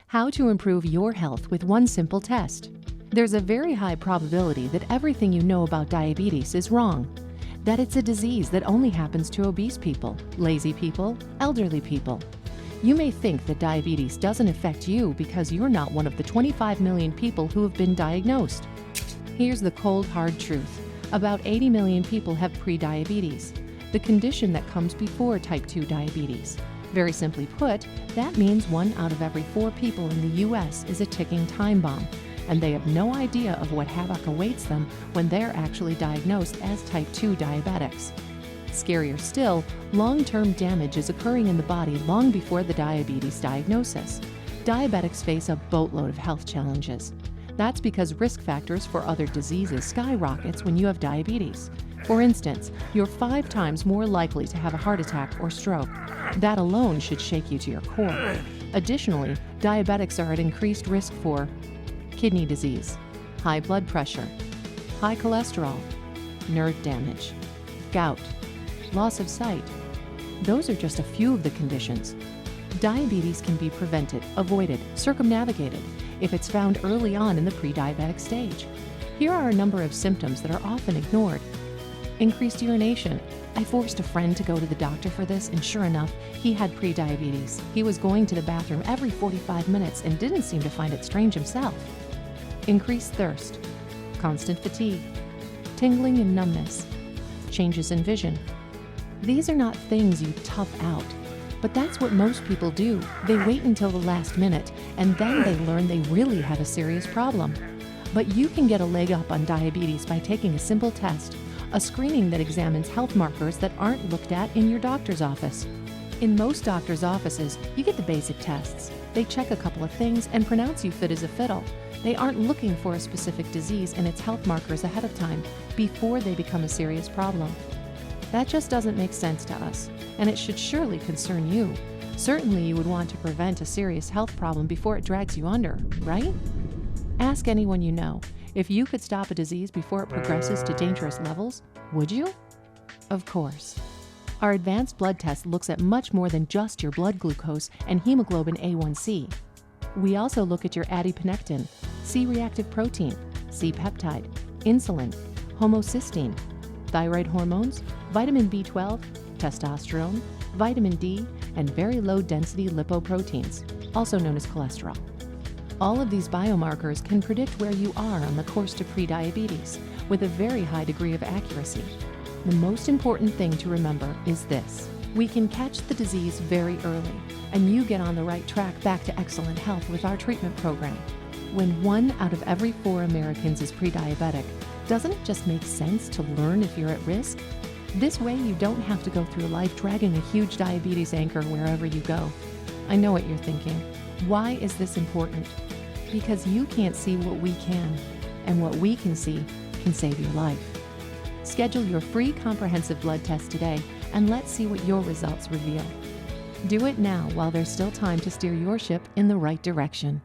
How to improve your health with one simple test. There's a very high probability that everything you know about diabetes is wrong. That it's a disease that only happens to obese people, lazy people, elderly people. You may think that diabetes doesn't affect you because you're not one of the 25 million people who have been diagnosed. Here's the cold, hard truth. About 80 million people have prediabetes, the condition that comes before type 2 diabetes. Very simply put, that means 1 out of every 4 people in the US is a ticking time bomb, and they have no idea of what havoc awaits them when they're actually diagnosed as type 2 diabetics. Scarier still, long-term damage is occurring in the body long before the diabetes diagnosis. Diabetics face a boatload of health challenges. That's because risk factors for other diseases skyrockets when you have diabetes. For instance, you're 5 times more likely to have a heart attack or stroke. That alone should shake you to your core. Additionally, diabetics are at increased risk for kidney disease, high blood pressure, high cholesterol, nerve damage, gout, loss of sight. Those are just a few of the conditions. Diabetes can be prevented, avoided, circumnavigated if it's found early on in the pre-diabetic stage. Here are a number of symptoms that are often ignored. Increased urination. I forced a friend to go to the doctor for this, and sure enough, he had pre-diabetes. He was going to the bathroom every 45 minutes and didn't seem to find it strange himself. Increased thirst, constant fatigue, tingling and numbness, changes in vision. These are not things you tough out, but that's what most people do. They wait until the last minute, and then they learn they really have a serious problem. But you can get a leg up on diabetes by taking a simple test, a screening that examines health markers that aren't looked at in your doctor's office. In most doctor's offices, you get the basic tests. They check a couple of things and pronounce you fit as a fiddle. They aren't looking for a specific disease and its health markers ahead of time before they become a serious problem. That just doesn't make sense to us, and it should surely concern you. Certainly you would want to prevent a serious health problem before it drags you under, right? Ask anyone you know. If you could stop a disease before it progresses to dangerous levels, would you? Of course. Our advanced blood test looks at much more than just your blood glucose and hemoglobin A1C. We also look at your adiponectin, C-reactive protein, C-peptide, insulin, homocysteine, thyroid hormones, vitamin B12, testosterone, vitamin D, and very low-density lipoproteins, also known as cholesterol. All of these biomarkers can predict where you are on the course to prediabetes with a very high degree of accuracy. The most important thing to remember is this: we can catch the disease very early, and you get on the right track back to excellent health with our treatment program. When 1 out of every 4 Americans is pre-diabetic, doesn't it just make sense to learn if you're at risk? This way you don't have to go through life dragging a huge diabetes anchor wherever you go. I know what you're thinking. Why is this important? Because you can't see what we can, and what we can see can save your life. Schedule your free comprehensive blood test today, and let's see what your results reveal. Do it now while there's still time to steer your ship in the right direction.